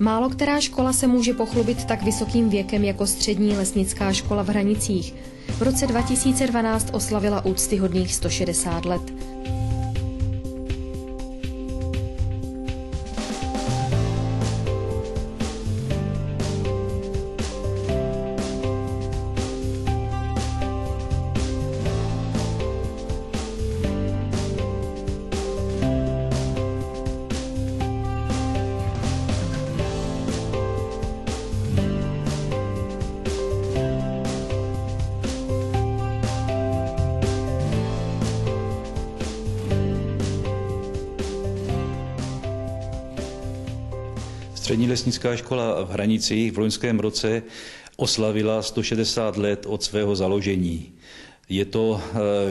Málo která škola se může pochlubit tak vysokým věkem jako Střední lesnická škola v Hranicích. V roce 2012 oslavila úctyhodných 160 let. Střední lesnická škola v Hranicích v loňském roce oslavila 160 let od svého založení. Je to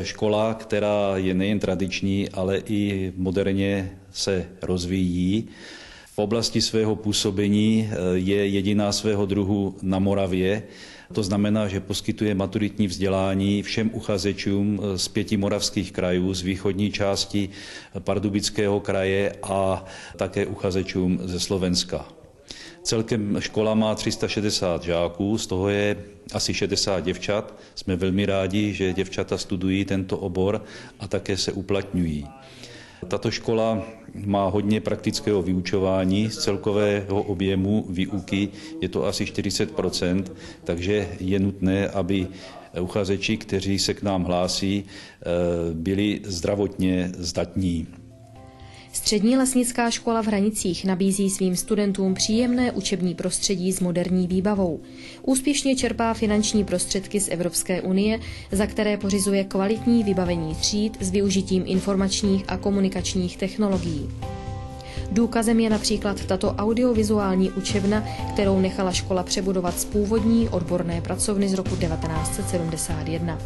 škola, která je nejen tradiční, ale i moderně se rozvíjí. V oblasti svého působení je jediná svého druhu na Moravě. To znamená, že poskytuje maturitní vzdělání všem uchazečům z 5 moravských krajů, z východní části Pardubického kraje a také uchazečům ze Slovenska. Celkem škola má 360 žáků, z toho je asi 60 děvčat. Jsme velmi rádi, že děvčata studují tento obor a také se uplatňují. Tato škola má hodně praktického vyučování, z celkového objemu výuky je to asi 40%, takže je nutné, aby uchazeči, kteří se k nám hlásí, byli zdravotně zdatní. Střední lesnická škola v Hranicích nabízí svým studentům příjemné učební prostředí s moderní výbavou. Úspěšně čerpá finanční prostředky z Evropské unie, za které pořizuje kvalitní vybavení tříd s využitím informačních a komunikačních technologií. Důkazem je například tato audiovizuální učebna, kterou nechala škola přebudovat z původní odborné pracovny z roku 1971.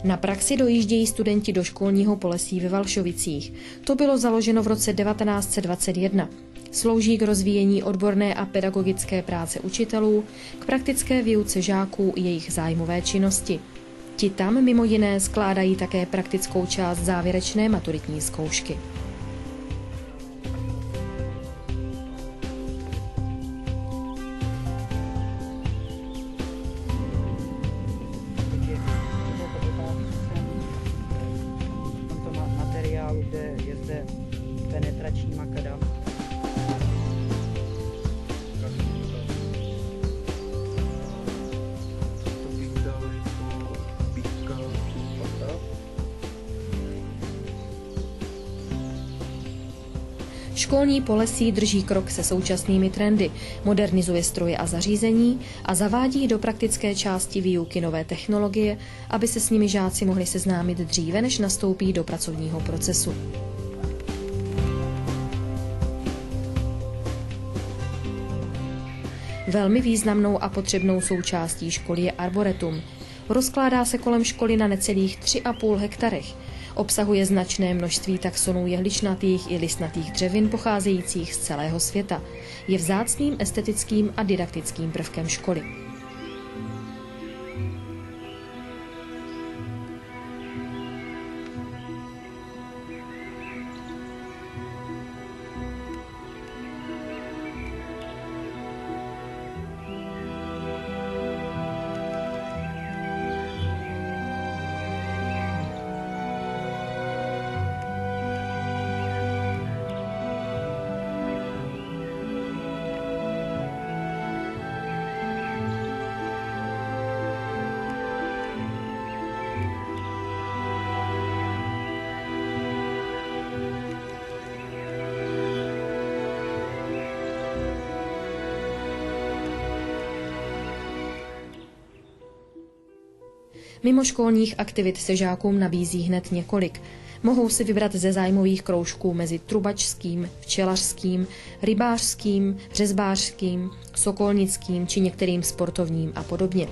Na praxi dojíždějí studenti do školního Polesí ve Valšovicích. To bylo založeno v roce 1921. Slouží k rozvíjení odborné a pedagogické práce učitelů, k praktické výuce žáků i jejich zájmové činnosti. Ti tam mimo jiné skládají také praktickou část závěrečné maturitní zkoušky. Kde je zde penetrační makadam. Školní Polesí drží krok se současnými trendy, modernizuje stroje a zařízení a zavádí do praktické části výuky nové technologie, aby se s nimi žáci mohli seznámit dříve, než nastoupí do pracovního procesu. Velmi významnou a potřebnou součástí školy je arboretum. Rozkládá se kolem školy na necelých 3,5 hektarech. Obsahuje značné množství taxonů jehličnatých i listnatých dřevin pocházejících z celého světa. Je vzácným estetickým a didaktickým prvkem školy. Mimoškolních aktivit se žákům nabízí hned několik. Mohou si vybrat ze zájmových kroužků mezi trubačským, včelařským, rybářským, řezbářským, sokolnickým či některým sportovním a podobně.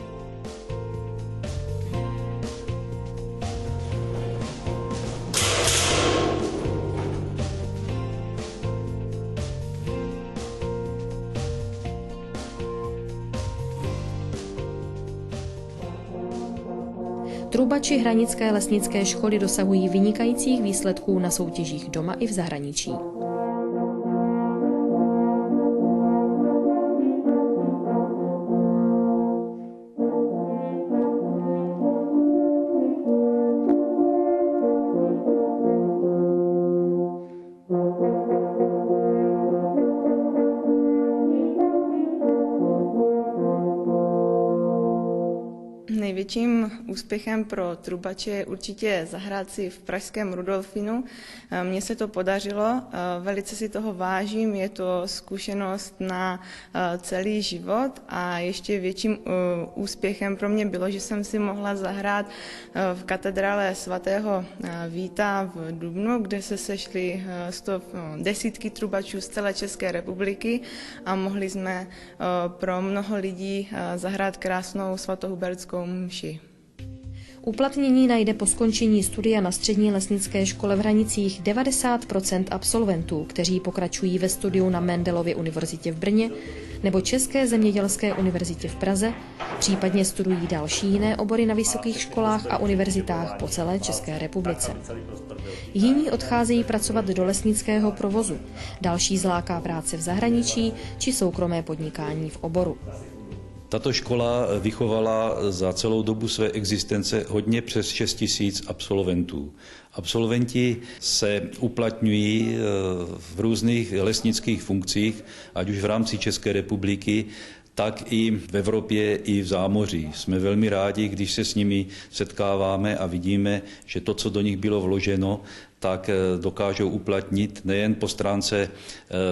Trubači Hranické lesnické školy dosahují vynikajících výsledků na soutěžích doma i v zahraničí. Největším úspěchem pro trubače je určitě zahrát si v pražském Rudolfinu. Mně se to podařilo, velice si toho vážím, je to zkušenost na celý život a ještě větším úspěchem pro mě bylo, že jsem si mohla zahrát v katedrále svatého Víta v Dubnu, kde se sešly desítky trubačů z celé České republiky a mohli jsme pro mnoho lidí zahrát krásnou svatohubertskou mši. Uplatnění najde po skončení studia na střední lesnické škole v Hranicích 90% absolventů, kteří pokračují ve studiu na Mendelově univerzitě v Brně nebo České zemědělské univerzitě v Praze, případně studují další jiné obory na vysokých školách a univerzitách po celé České republice. Jiní odcházejí pracovat do lesnického provozu, další zláká práce v zahraničí či soukromé podnikání v oboru. Tato škola vychovala za celou dobu své existence hodně přes 6 000 absolventů. Absolventi se uplatňují v různých lesnických funkcích, ať už v rámci České republiky, tak i v Evropě, i v zámoří. Jsme velmi rádi, když se s nimi setkáváme a vidíme, že to, co do nich bylo vloženo, tak dokážou uplatnit nejen po stránce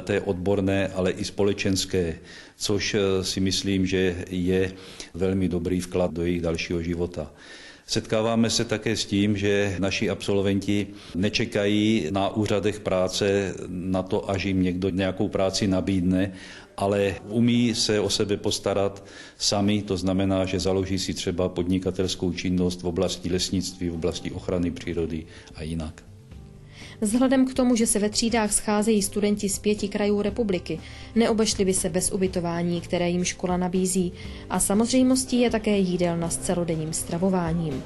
té odborné, ale i společenské, což si myslím, že je velmi dobrý vklad do jejich dalšího života. Setkáváme se také s tím, že naši absolventi nečekají na úřadech práce na to, až jim někdo nějakou práci nabídne, ale umí se o sebe postarat sami, to znamená, že založí si třeba podnikatelskou činnost v oblasti lesnictví, v oblasti ochrany přírody a jinak. Vzhledem k tomu, že se ve třídách scházejí studenti z 5 krajů republiky, neobešli by se bez ubytování, které jim škola nabízí, a samozřejmostí je také jídelna s celodenním stravováním.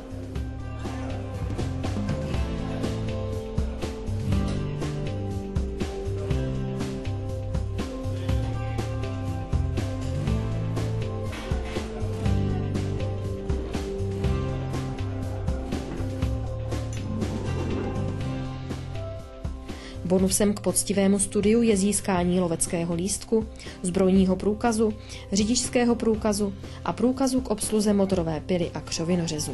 Bonusem k poctivému studiu je získání loveckého lístku, zbrojního průkazu, řidičského průkazu a průkazu k obsluze motorové pily a křovinořezu.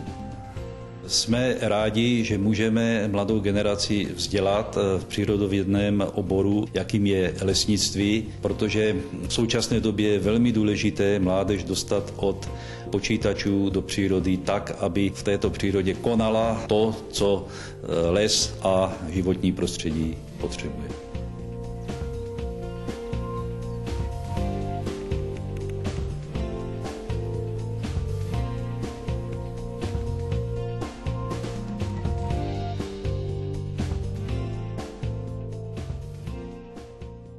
Jsme rádi, že můžeme mladou generaci vzdělat v přírodovědném oboru, jakým je lesnictví, protože v současné době je velmi důležité mládež dostat od počítačů do přírody tak, aby v této přírodě konala to, co les a životní prostředí potřebuje.